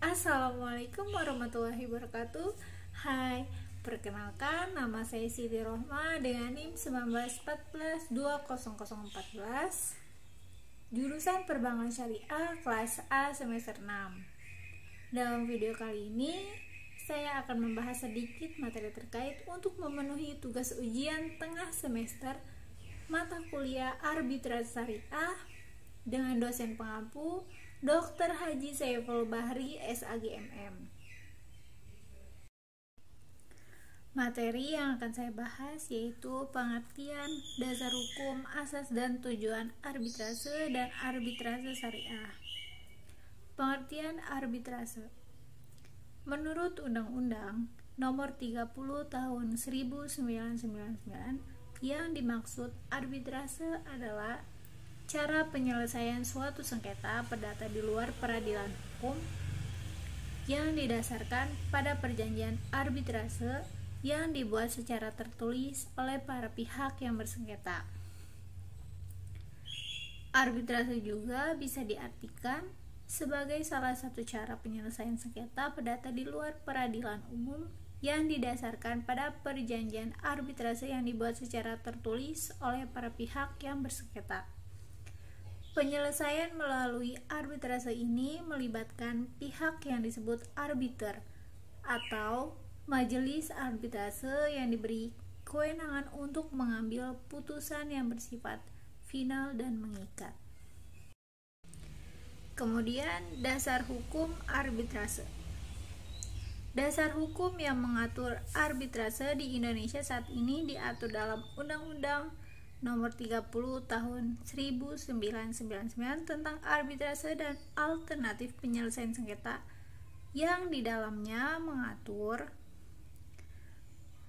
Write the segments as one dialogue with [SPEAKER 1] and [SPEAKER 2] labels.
[SPEAKER 1] Assalamualaikum warahmatullahi wabarakatuh. Hai, perkenalkan nama saya Siti Rohma dengan NIM 1914-20014, jurusan Perbankan Syariah kelas A semester 6. Dalam video kali ini saya akan membahas sedikit materi terkait untuk memenuhi tugas ujian tengah semester mata kuliah Arbitrase Syariah dengan dosen pengampu Dr. Haji Saiful Bahri, SAGMM. Materi yang akan saya bahas yaitu pengertian dasar hukum, asas dan tujuan arbitrase dan arbitrase syariah. Pengertian arbitrase. Menurut Undang-Undang Nomor 30 Tahun 1999, yang dimaksud arbitrase adalah cara penyelesaian suatu sengketa perdata di luar peradilan hukum yang didasarkan pada perjanjian arbitrase yang dibuat secara tertulis oleh para pihak yang bersengketa. Arbitrase juga bisa diartikan sebagai salah satu cara penyelesaian sengketa perdata di luar peradilan umum yang didasarkan pada perjanjian arbitrase yang dibuat secara tertulis oleh para pihak yang bersengketa. Penyelesaian melalui arbitrase ini melibatkan pihak yang disebut arbiter atau majelis arbitrase yang diberi kewenangan untuk mengambil putusan yang bersifat final dan mengikat. Kemudian, dasar hukum arbitrase. Dasar hukum yang mengatur arbitrase di Indonesia saat ini diatur dalam Undang-Undang Nomor 30 Tahun 1999 tentang arbitrase dan alternatif penyelesaian sengketa, yang di dalamnya mengatur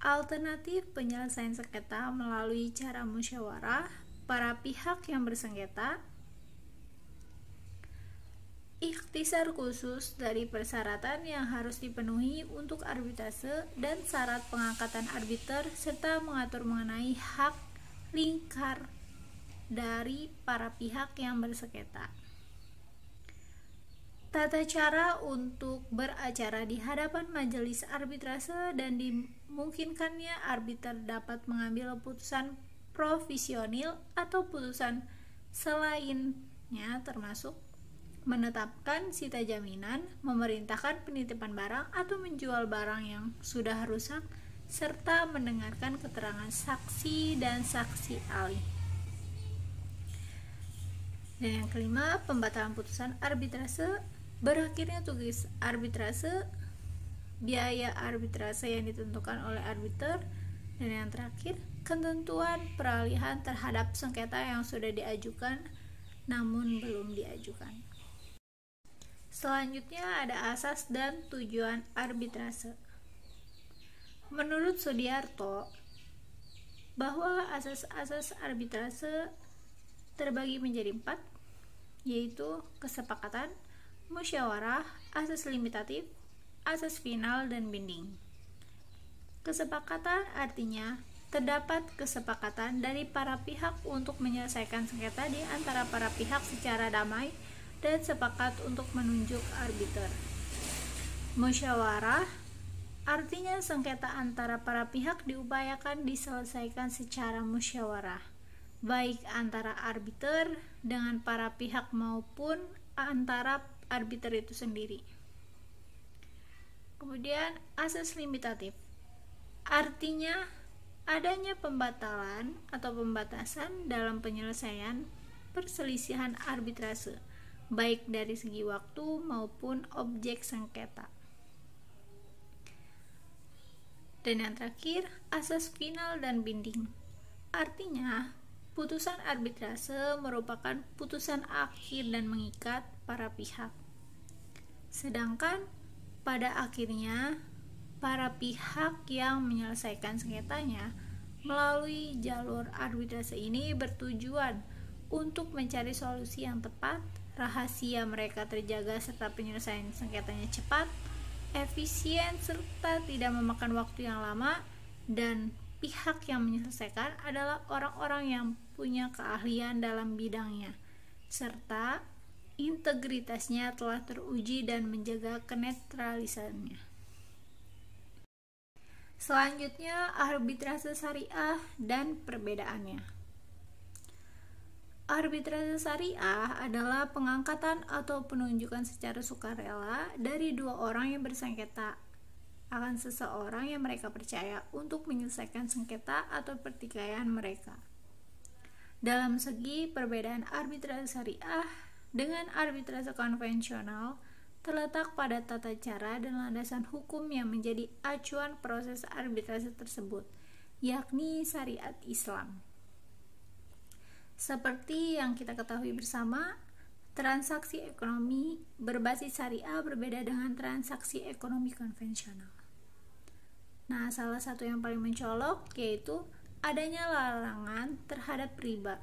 [SPEAKER 1] alternatif penyelesaian sengketa melalui cara musyawarah para pihak yang bersengketa, ikhtisar khusus dari persyaratan yang harus dipenuhi untuk arbitrase dan syarat pengangkatan arbiter, serta mengatur mengenai hak lingkar dari para pihak yang bersengketa. Tata cara untuk beracara di hadapan majelis arbitrase dan dimungkinkannya arbiter dapat mengambil putusan provisional atau putusan selainnya, termasuk menetapkan sita jaminan, memerintahkan penitipan barang atau menjual barang yang sudah rusak, serta mendengarkan keterangan saksi dan saksi ahli. Dan yang kelima, pembatalan putusan arbitrase. Berakhirnya tugas arbitrase, biaya arbitrase yang ditentukan oleh arbiter. Dan yang terakhir, ketentuan peralihan terhadap sengketa yang sudah diajukan namun belum diajukan. Selanjutnya ada asas dan tujuan arbitrase. Menurut Sudiarto, bahwa asas-asas arbitrase terbagi menjadi 4, yaitu kesepakatan, musyawarah, asas limitatif, asas final, dan binding. Kesepakatan artinya terdapat kesepakatan dari para pihak untuk menyelesaikan sengketa di antara para pihak secara damai dan sepakat untuk menunjuk arbiter. Musyawarah artinya sengketa antara para pihak diupayakan diselesaikan secara musyawarah, baik antara arbiter dengan para pihak maupun antara arbiter itu sendiri. Kemudian asas limitatif artinya adanya pembatalan atau pembatasan dalam penyelesaian perselisihan arbitrase, baik dari segi waktu maupun objek sengketa. Dan yang terakhir, asas final dan binding. Artinya, putusan arbitrase merupakan putusan akhir dan mengikat para pihak. Sedangkan pada akhirnya, para pihak yang menyelesaikan sengketanya melalui jalur arbitrase ini bertujuan untuk mencari solusi yang tepat, rahasia mereka terjaga, serta penyelesaian sengketanya cepat, efisien, serta tidak memakan waktu yang lama, dan pihak yang menyelesaikan adalah orang-orang yang punya keahlian dalam bidangnya, serta integritasnya telah teruji dan menjaga kenetralisannya. Selanjutnya, arbitrase syariah dan perbedaannya. Arbitrase syariah adalah pengangkatan atau penunjukan secara sukarela dari dua orang yang bersengketa akan seseorang yang mereka percaya untuk menyelesaikan sengketa atau pertikaian mereka. Dalam segi perbedaan arbitrase syariah dengan arbitrase konvensional terletak pada tata cara dan landasan hukum yang menjadi acuan proses arbitrase tersebut, yakni syariat Islam. Seperti yang kita ketahui bersama, transaksi ekonomi berbasis syariah berbeda dengan transaksi ekonomi konvensional. Nah, salah satu yang paling mencolok yaitu adanya larangan terhadap riba,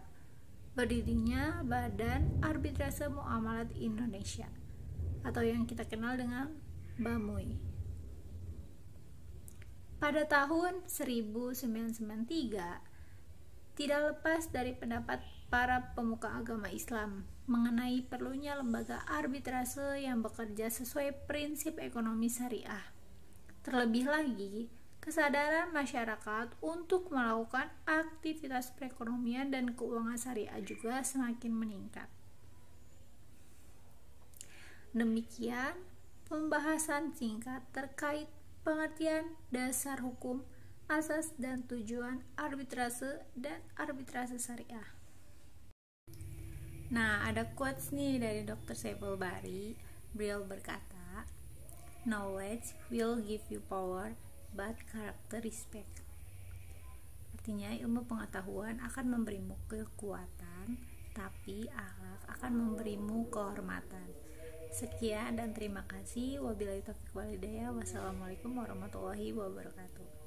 [SPEAKER 1] berdirinya Badan Arbitrase Muamalat Indonesia atau yang kita kenal dengan BAMUI. Pada tahun 1993, tidak lepas dari pendapat para pemuka agama Islam mengenai perlunya lembaga arbitrase yang bekerja sesuai prinsip ekonomi syariah. Terlebih lagi, kesadaran masyarakat untuk melakukan aktivitas perekonomian dan keuangan syariah juga semakin meningkat. Demikian pembahasan singkat terkait pengertian dasar hukum, asas dan tujuan arbitrase dan arbitrase syariah. Nah, ada quotes nih dari Dr. Saiful Bari. Beliau berkata, "Knowledge will give you power, but character respect." Artinya, ilmu pengetahuan akan memberimu kekuatan, tapi akhlak akan memberimu kehormatan. Sekian dan terima kasih. Wabillahi taufiq wal hidayah. Wassalamualaikum warahmatullahi wabarakatuh.